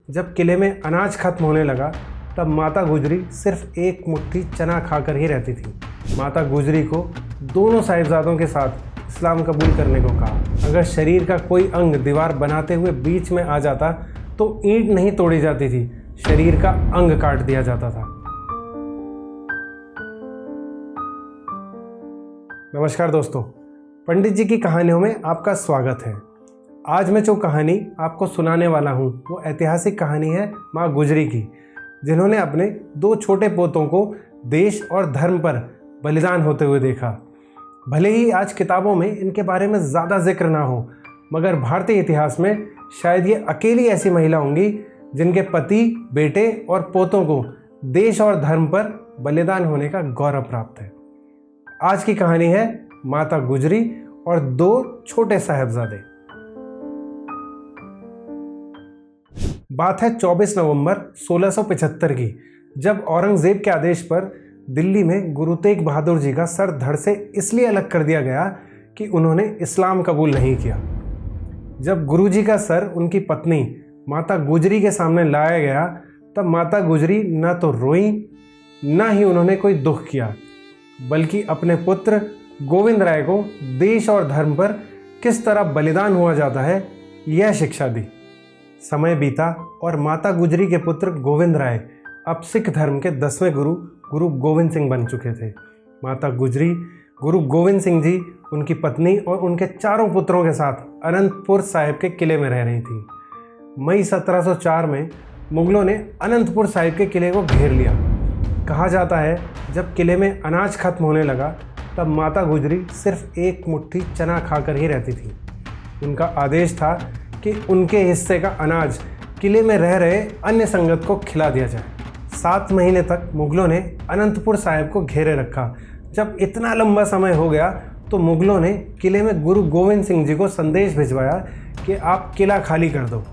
जब किले में अनाज खत्म होने लगा तब माता गुजरी सिर्फ एक मुट्ठी चना खाकर ही रहती थी। माता गुजरी को दोनों साहिबजादों के साथ इस्लाम कबूल करने को कहा। अगर शरीर का कोई अंग दीवार बनाते हुए बीच में आ जाता तो ईंट नहीं तोड़ी जाती थी, शरीर का अंग काट दिया जाता था। नमस्कार दोस्तों, पंडित जी की कहानियों में आपका स्वागत है। आज मैं जो कहानी आपको सुनाने वाला हूँ वो ऐतिहासिक कहानी है माँ गुजरी की, जिन्होंने अपने दो छोटे पोतों को देश और धर्म पर बलिदान होते हुए देखा। भले ही आज किताबों में इनके बारे में ज़्यादा जिक्र ना हो, मगर भारतीय इतिहास में शायद ये अकेली ऐसी महिला होंगी जिनके पति, बेटे और पोतों को देश और धर्म पर बलिदान होने का गौरव प्राप्त है। आज की कहानी है माता गुजरी और दो छोटे साहिबजादे। बात है 24 नवंबर 1675 की, जब औरंगजेब के आदेश पर दिल्ली में गुरु तेग बहादुर जी का सर धड़ से इसलिए अलग कर दिया गया कि उन्होंने इस्लाम कबूल नहीं किया। जब गुरुजी का सर उनकी पत्नी माता गुजरी के सामने लाया गया तब माता गुजरी न तो रोई न ही उन्होंने कोई दुख किया, बल्कि अपने पुत्र गोविंद राय को देश और धर्म पर किस तरह बलिदान हुआ जाता है यह शिक्षा दी। समय बीता और माता गुजरी के पुत्र गोविंद राय अब सिख धर्म के 10वें गुरु गोविंद सिंह बन चुके थे। माता गुजरी गुरु गोविंद सिंह जी, उनकी पत्नी और उनके चारों पुत्रों के साथ अनंतपुर साहिब के किले में रह रही थी। मई 1704 में मुगलों ने अनंतपुर साहिब के किले को घेर लिया। कहा जाता है जब किले में अनाज खत्म होने लगा तब माता गुजरी सिर्फ एक मुट्ठी चना खाकर ही रहती थी। उनका आदेश था कि उनके हिस्से का अनाज किले में रह रहे अन्य संगत को खिला दिया जाए। 7 महीने तक मुगलों ने अनंतपुर साहिब को घेरे रखा। जब इतना लंबा समय हो गया तो मुगलों ने किले में गुरु गोविंद सिंह जी को संदेश भिजवाया कि आप किला खाली कर दो,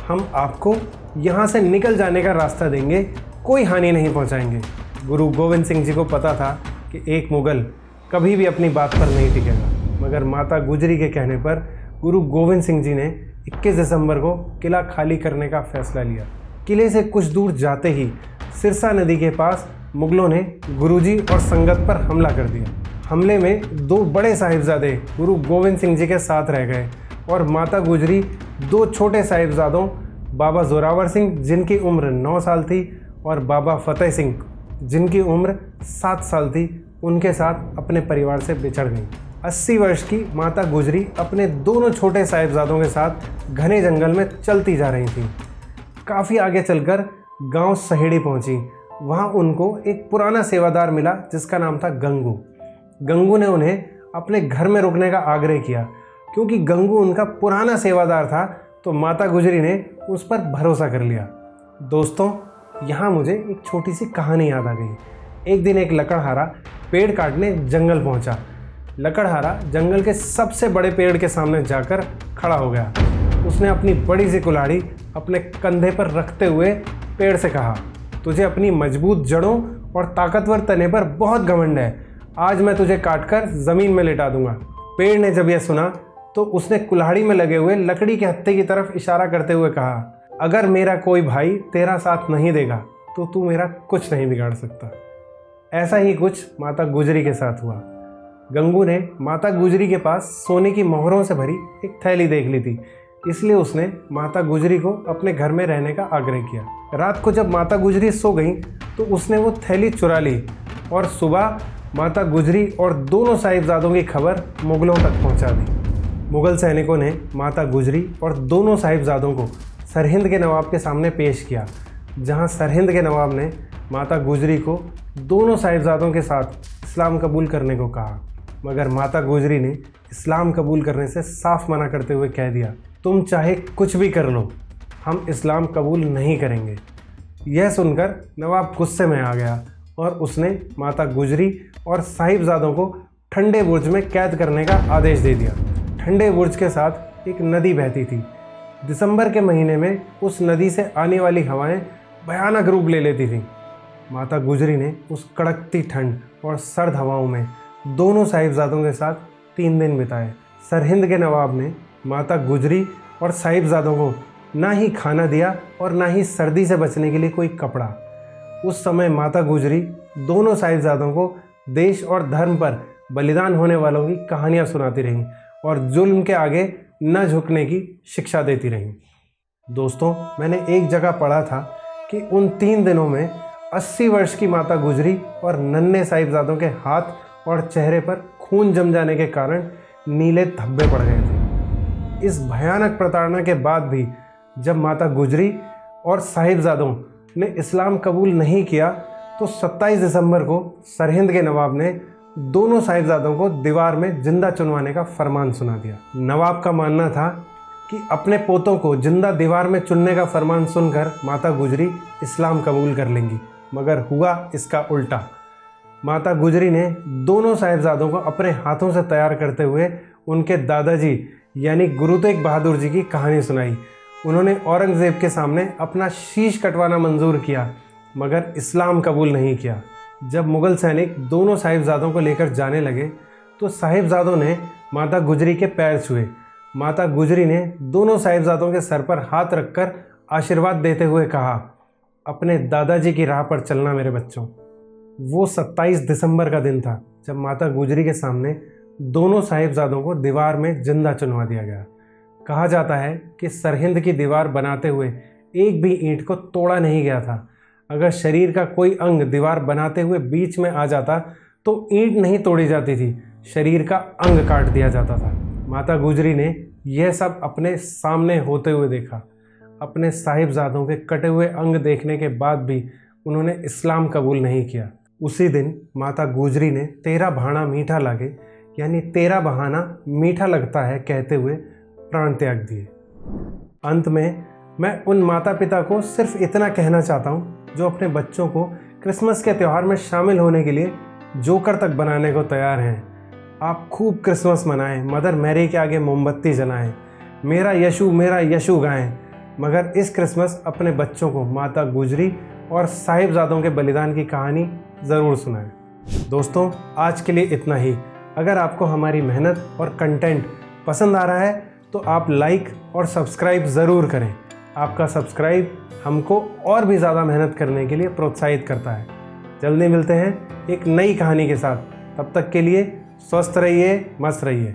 हम आपको यहाँ से निकल जाने का रास्ता देंगे, कोई हानि नहीं पहुँचाएंगे। गुरु गोविंद सिंह जी को पता था कि एक मुगल कभी भी अपनी बात पर नहीं टिकेगा, मगर माता गुजरी के कहने पर गुरु गोविंद सिंह जी ने 21 दिसंबर को किला खाली करने का फैसला लिया। किले से कुछ दूर जाते ही सिरसा नदी के पास मुगलों ने गुरुजी और संगत पर हमला कर दिया। हमले में 2 बड़े साहिबजादे गुरु गोविंद सिंह जी के साथ रह गए और माता गुजरी 2 छोटे साहिबजादों बाबा जोरावर सिंह, जिनकी उम्र 9 साल थी, और बाबा फतेह सिंह, जिनकी उम्र 7 साल थी, उनके साथ अपने परिवार से बिछड़ गई। 80 वर्ष की माता गुजरी अपने दोनों छोटे साहिबजादों के साथ घने जंगल में चलती जा रही थी। काफ़ी आगे चलकर गांव सहेड़ी पहुंची। वहां उनको एक पुराना सेवादार मिला जिसका नाम था गंगू। गंगू ने उन्हें अपने घर में रुकने का आग्रह किया। क्योंकि गंगू उनका पुराना सेवादार था तो माता गुजरी ने उस पर भरोसा कर लिया। दोस्तों, यहाँ मुझे एक छोटी सी कहानी याद आ गई। एक दिन एक लकड़हारा पेड़ काटने जंगल पहुँचा। लकड़हारा जंगल के सबसे बड़े पेड़ के सामने जाकर खड़ा हो गया। उसने अपनी बड़ी सी कुल्हाड़ी अपने कंधे पर रखते हुए पेड़ से कहा, तुझे अपनी मजबूत जड़ों और ताकतवर तने पर बहुत घमंड है, आज मैं तुझे काटकर ज़मीन में लिटा दूंगा। पेड़ ने जब यह सुना तो उसने कुल्हाड़ी में लगे हुए लकड़ी के हत्थे की तरफ इशारा करते हुए कहा, अगर मेरा कोई भाई तेरा साथ नहीं देगा तो तू मेरा कुछ नहीं बिगाड़ सकता। ऐसा ही कुछ माता गुजरी के साथ हुआ। गंगू ने माता गुजरी के पास सोने की मोहरों से भरी एक थैली देख ली थी, इसलिए उसने माता गुजरी को अपने घर में रहने का आग्रह किया। रात को जब माता गुजरी सो गई तो उसने वो थैली चुरा ली और सुबह माता गुजरी और दोनों साहिबजादों की खबर मुगलों तक पहुंचा दी। मुगल सैनिकों ने माता गुजरी और दोनों साहिबजादों को सरहिंद के नवाब के सामने पेश किया, जहां सरहिंद के नवाब ने माता गुजरी को दोनों साहिबजादों के साथ इस्लाम कबूल करने को कहा, मगर माता गुजरी ने इस्लाम कबूल करने से साफ मना करते हुए कह दिया, तुम चाहे कुछ भी कर लो, हम इस्लाम कबूल नहीं करेंगे। यह सुनकर नवाब गुस्से में आ गया और उसने माता गुजरी और साहिबजादों को ठंडे बुर्ज में कैद करने का आदेश दे दिया। ठंडे बुर्ज के साथ एक नदी बहती थी। दिसंबर के महीने में उस नदी से आने वाली हवाएं भयानक रूप ले लेती थीं। माता गुजरी ने उस कड़कती ठंड और सर्द हवाओं में दोनों साहिबजादों के साथ 3 दिन बिताए। सरहिंद के नवाब ने माता गुजरी और साहिबजादों को ना ही खाना दिया और ना ही सर्दी से बचने के लिए कोई कपड़ा। उस समय माता गुजरी दोनों साहिबजादों को देश और धर्म पर बलिदान होने वालों की कहानियाँ सुनाती रहीं और जुल्म के आगे न झुकने की शिक्षा देती रहीं। दोस्तों, मैंने एक जगह पढ़ा था कि उन 3 दिनों में 80 वर्ष की माता गुजरी और नन्हे साहिबजादों के हाथ और चेहरे पर खून जम जाने के कारण नीले धब्बे पड़ गए थे। इस भयानक प्रताड़ना के बाद भी जब माता गुजरी और साहिबजादों ने इस्लाम कबूल नहीं किया तो 27 दिसंबर को सरहिंद के नवाब ने दोनों साहिबजादों को दीवार में जिंदा चुनवाने का फरमान सुना दिया। नवाब का मानना था कि अपने पोतों को जिंदा दीवार में चुनने का फरमान सुनकर माता गुजरी इस्लाम कबूल कर लेंगी, मगर हुआ इसका उल्टा। माता गुजरी ने दोनों साहिबजादों को अपने हाथों से तैयार करते हुए उनके दादाजी यानी गुरु तेग बहादुर जी की कहानी सुनाई। उन्होंने औरंगज़ेब के सामने अपना शीश कटवाना मंजूर किया, मगर इस्लाम कबूल नहीं किया। जब मुग़ल सैनिक दोनों साहिबजादों को लेकर जाने लगे तो साहिबजादों ने माता गुजरी के पैर छुए। माता गुजरी ने दोनों साहिबजादों के सर पर हाथ रखकर आशीर्वाद देते हुए कहा, अपने दादाजी की राह पर चलना मेरे बच्चों। वो 27 दिसंबर का दिन था जब माता गुजरी के सामने दोनों साहिबजादों को दीवार में जिंदा चुनवा दिया गया। कहा जाता है कि सरहिंद की दीवार बनाते हुए एक भी ईंट को तोड़ा नहीं गया था। अगर शरीर का कोई अंग दीवार बनाते हुए बीच में आ जाता तो ईंट नहीं तोड़ी जाती थी, शरीर का अंग काट दिया जाता था। माता गुजरी ने यह सब अपने सामने होते हुए देखा। अपने साहिबजादों के कटे हुए अंग देखने के बाद भी उन्होंने इस्लाम कबूल नहीं किया। उसी दिन माता गुजरी ने 13 भाणा मीठा लागे यानी 13 बहाना मीठा लगता है कहते हुए प्राण त्याग दिए। अंत में मैं उन माता पिता को सिर्फ इतना कहना चाहता हूँ जो अपने बच्चों को क्रिसमस के त्यौहार में शामिल होने के लिए जोकर तक बनाने को तैयार हैं। आप खूब क्रिसमस मनाएं, मदर मैरी के आगे मोमबत्ती जलाएं, मेरा यशु गाएं, मगर इस क्रिसमस अपने बच्चों को माता गुजरी और साहिबजादों के बलिदान की कहानी ज़रूर सुनाएं। दोस्तों, आज के लिए इतना ही। अगर आपको हमारी मेहनत और कंटेंट पसंद आ रहा है तो आप लाइक और सब्सक्राइब ज़रूर करें। आपका सब्सक्राइब हमको और भी ज़्यादा मेहनत करने के लिए प्रोत्साहित करता है। जल्दी मिलते हैं एक नई कहानी के साथ। तब तक के लिए स्वस्थ रहिए, मस्त रहिए।